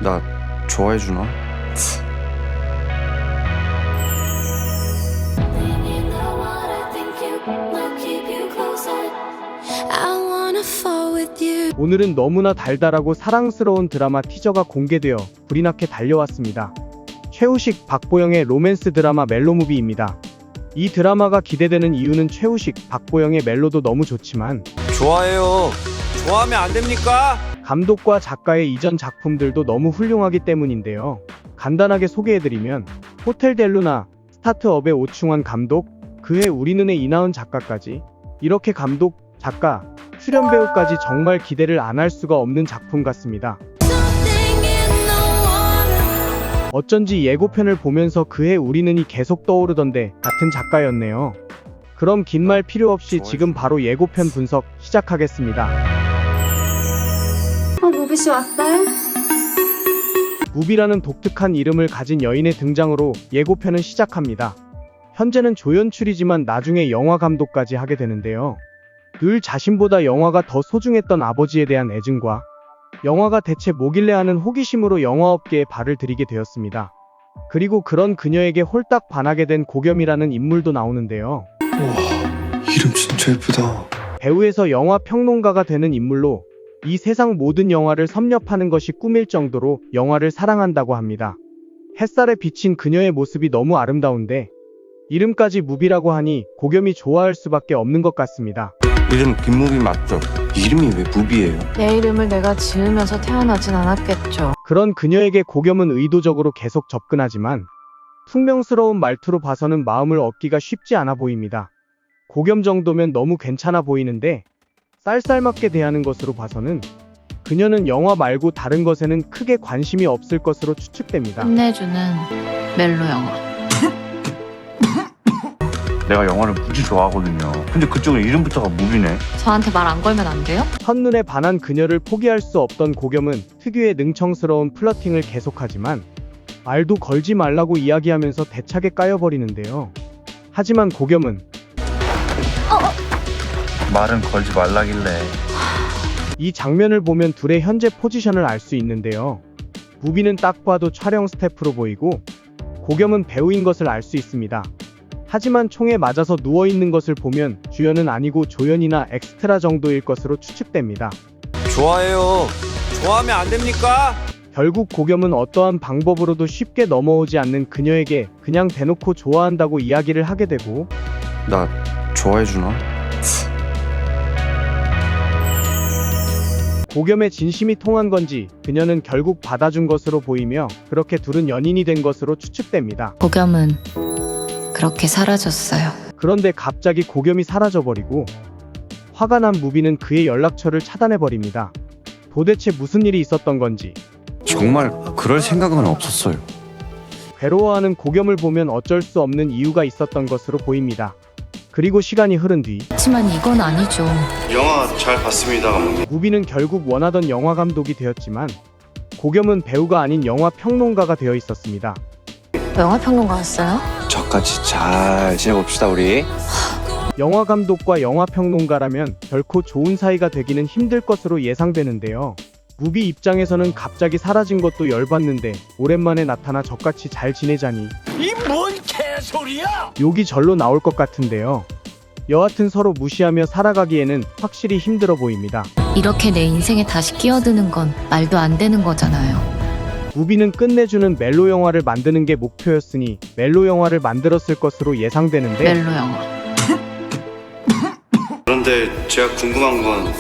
나 좋아해주나? 오늘은 너무나 달달하고 사랑스러운 드라마 티저가 공개되어 불이 나게 달려왔습니다. 최우식, 박보영의 로맨스 드라마 멜로무비입니다. 이 드라마가 기대되는 이유는 최우식, 박보영의 멜로도 너무 좋지만 좋아해요. 좋아하면 안 됩니까? 감독과 작가의 이전 작품들도 너무 훌륭하기 때문인데요. 간단하게 소개해드리면 호텔 델루나, 스타트업의 오충환 감독, 그해 우리 눈에 이나은 작가까지 이렇게 감독, 작가, 출연 배우까지 정말 기대를 안 할 수가 없는 작품 같습니다. 어쩐지 예고편을 보면서 그해 우리 눈이 계속 떠오르던데 같은 작가였네요. 그럼 긴 말 필요 없이 지금 바로 예고편 분석 시작하겠습니다. 무비씨 왔어요? 무비라는 독특한 이름을 가진 여인의 등장으로 예고편은 시작합니다. 현재는 조연출이지만 나중에 영화 감독까지 하게 되는데요. 늘 자신보다 영화가 더 소중했던 아버지에 대한 애증과 영화가 대체 뭐길래 하는 호기심으로 영화업계에 발을 들이게 되었습니다. 그리고 그런 그녀에게 홀딱 반하게 된 고겸이라는 인물도 나오는데요. 와, 이름 진짜 예쁘다. 배우에서 영화 평론가가 되는 인물로 이 세상 모든 영화를 섭렵하는 것이 꿈일 정도로 영화를 사랑한다고 합니다. 햇살에 비친 그녀의 모습이 너무 아름다운데 이름까지 무비라고 하니 고겸이 좋아할 수밖에 없는 것 같습니다. 이름 김무비 맞죠? 이름이 왜 무비예요? 내 이름을 내가 지으면서 태어나진 않았겠죠. 그런 그녀에게 고겸은 의도적으로 계속 접근하지만 퉁명스러운 말투로 봐서는 마음을 얻기가 쉽지 않아 보입니다. 고겸 정도면 너무 괜찮아 보이는데 쌀쌀맞게 대하는 것으로 봐서는 그녀는 영화 말고 다른 것에는 크게 관심이 없을 것으로 추측됩니다. 끝내주는 멜로 영화. 내가 영화를 무지 좋아하거든요. 근데 그쪽은 이름부터가 무비네. 저한테 말 안 걸면 안 돼요? 첫눈에 반한 그녀를 포기할 수 없던 고겸은 특유의 능청스러운 플러팅을 계속하지만 말도 걸지 말라고 이야기하면서 대차게 까여버리는데요. 하지만 고겸은 말은 걸지 말라길래. 이 장면을 보면 둘의 현재 포지션을 알 수 있는데요. 무비는 딱 봐도 촬영 스태프로 보이고 고겸은 배우인 것을 알 수 있습니다. 하지만 총에 맞아서 누워있는 것을 보면 주연은 아니고 조연이나 엑스트라 정도일 것으로 추측됩니다. 좋아해요. 좋아하면 안 됩니까? 결국 고겸은 어떠한 방법으로도 쉽게 넘어오지 않는 그녀에게 그냥 대놓고 좋아한다고 이야기를 하게 되고 나 좋아해주나? 고겸의 진심이 통한 건지 그녀는 결국 받아준 것으로 보이며 그렇게 둘은 연인이 된 것으로 추측됩니다. 고겸은 그렇게 사라졌어요. 그런데 갑자기 고겸이 사라져버리고 화가 난 무비는 그의 연락처를 차단해버립니다. 도대체 무슨 일이 있었던 건지 정말 그럴 생각은 없었어요. 괴로워하는 고겸을 보면 어쩔 수 없는 이유가 있었던 것으로 보입니다. 그리고 시간이 흐른 뒤 하지만 이건 아니죠. 영화 잘 봤습니다, 감독님. 무비는 결국 원하던 영화 감독이 되었지만 고겸은 배우가 아닌 영화 평론가가 되어 있었습니다. 영화 평론가였어요? 저까지 잘 지내봅시다 우리. 영화 감독과 영화 평론가라면 결코 좋은 사이가 되기는 힘들 것으로 예상되는데요. 무비 입장에서는 갑자기 사라진 것도 열받는데 오랜만에 나타나 저같이 잘 지내자니 이 뭔 개소리야! 욕이 절로 나올 것 같은데요. 여하튼 서로 무시하며 살아가기에는 확실히 힘들어 보입니다. 이렇게 내 인생에 다시 끼어드는 건 말도 안 되는 거잖아요. 무비는 끝내주는 멜로 영화를 만드는 게 목표였으니 멜로 영화를 만들었을 것으로 예상되는데 멜로 영화. 그런데 제가 궁금한 건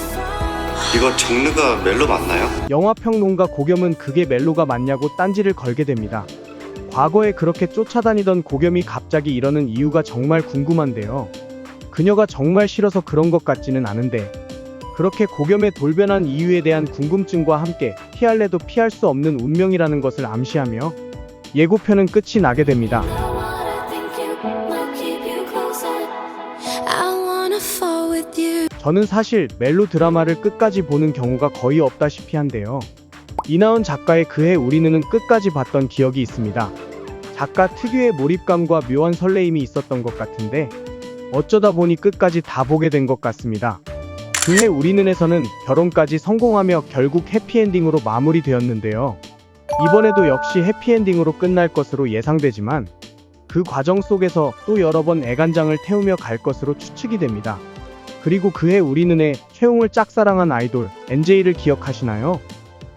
이거 장르가 멜로 맞나요? 영화 평론가 고겸은 그게 멜로가 맞냐고 딴지를 걸게 됩니다. 과거에 그렇게 쫓아다니던 고겸이 갑자기 이러는 이유가 정말 궁금한데요. 그녀가 정말 싫어서 그런 것 같지는 않은데 그렇게 고겸의 돌변한 이유에 대한 궁금증과 함께 피할래도 피할 수 없는 운명이라는 것을 암시하며 예고편은 끝이 나게 됩니다. 저는 사실 멜로 드라마를 끝까지 보는 경우가 거의 없다시피 한데요. 이나은 작가의 그해 우리 눈은 끝까지 봤던 기억이 있습니다. 작가 특유의 몰입감과 묘한 설레임이 있었던 것 같은데 어쩌다 보니 끝까지 다 보게 된 것 같습니다. 그해 우리 눈에서는 결혼까지 성공하며 결국 해피엔딩으로 마무리되었는데요. 이번에도 역시 해피엔딩으로 끝날 것으로 예상되지만 그 과정 속에서 또 여러 번 애간장을 태우며 갈 것으로 추측이 됩니다. 그리고 그해 우리 눈에 최웅을 짝사랑한 아이돌 NJ를 기억하시나요?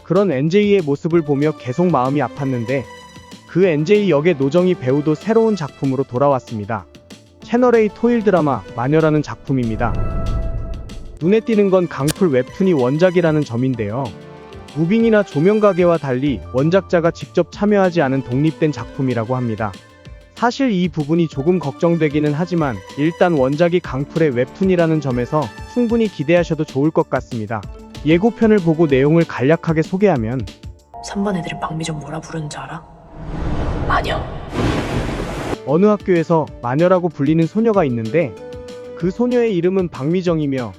그런 NJ의 모습을 보며 계속 마음이 아팠는데 그 NJ 역의 노정희 배우도 새로운 작품으로 돌아왔습니다. 채널A 토일 드라마 마녀라는 작품입니다. 눈에 띄는 건 강풀 웹툰이 원작이라는 점인데요. 무빙이나 조명가게와 달리 원작자가 직접 참여하지 않은 독립된 작품이라고 합니다. 사실 이 부분이 조금 걱정되기는 하지만 일단 원작이 강풀의 웹툰이라는 점에서 충분히 기대하셔도 좋을 것 같습니다. 예고편을 보고 내용을 간략하게 소개하면 3반 애들이 박미정 뭐라 부르는 줄 알아? 마녀. 어느 학교에서 마녀라고 불리는 소녀가 있는데 그 소녀의 이름은 박미정이며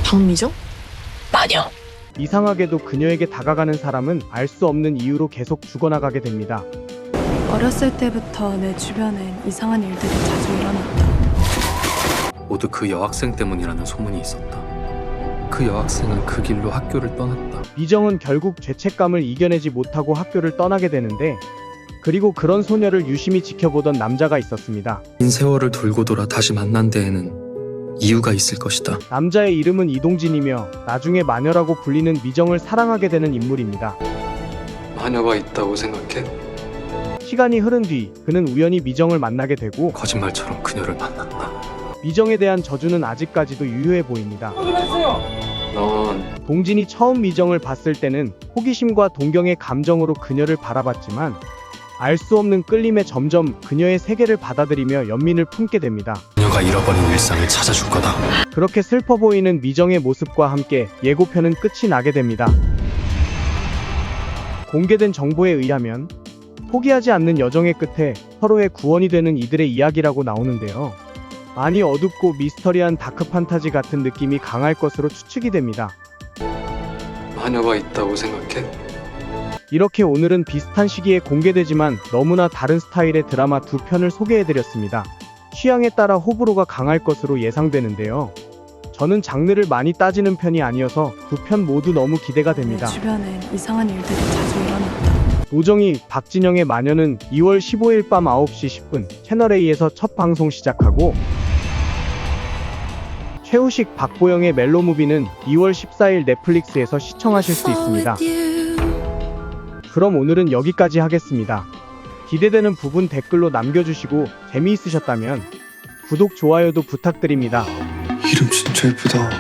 박미정? 마녀. 이상하게도 그녀에게 다가가는 사람은 알 수 없는 이유로 계속 죽어나가게 됩니다. 어렸을 때부터 내 주변엔 이상한 일들이 자주 일어났다. 모두 그 여학생 때문이라는 소문이 있었다. 그 여학생은 그 길로 학교를 떠났다. 미정은 결국 죄책감을 이겨내지 못하고 학교를 떠나게 되는데 그리고 그런 소녀를 유심히 지켜보던 남자가 있었습니다. 긴 세월을 돌고 돌아 다시 만난 데에는 이유가 있을 것이다. 남자의 이름은 이동진이며 나중에 마녀라고 불리는 미정을 사랑하게 되는 인물입니다. 마녀가 있다고 생각해? 시간이 흐른 뒤 그는 우연히 미정을 만나게 되고 거짓말처럼 그녀를 만났다. 미정에 대한 저주는 아직까지도 유효해 보입니다. 넌 동진이 처음 미정을 봤을 때는 호기심과 동경의 감정으로 그녀를 바라봤지만 알 수 없는 끌림에 점점 그녀의 세계를 받아들이며 연민을 품게 됩니다. 그녀가 잃어버린 일상을 찾아줄 거다. 그렇게 슬퍼 보이는 미정의 모습과 함께 예고편은 끝이 나게 됩니다. 공개된 정보에 의하면 포기하지 않는 여정의 끝에 서로의 구원이 되는 이들의 이야기라고 나오는데요. 많이 어둡고 미스터리한 다크 판타지 같은 느낌이 강할 것으로 추측이 됩니다. 마녀가 있다고 생각해? 이렇게 오늘은 비슷한 시기에 공개되지만 너무나 다른 스타일의 드라마 두 편을 소개해드렸습니다. 취향에 따라 호불호가 강할 것으로 예상되는데요. 저는 장르를 많이 따지는 편이 아니어서 두 편 모두 너무 기대가 내 됩니다. 주변엔 이상한 일들이 자주 일어났다. 노정희, 박진영의 마녀는 2월 15일 밤 9시 10분 채널A에서 첫 방송 시작하고 최우식, 박보영의 멜로무비는 2월 14일 넷플릭스에서 시청하실 수 있습니다. 그럼 오늘은 여기까지 하겠습니다. 기대되는 부분 댓글로 남겨주시고 재미있으셨다면 구독, 좋아요도 부탁드립니다. 이름 진짜 예쁘다.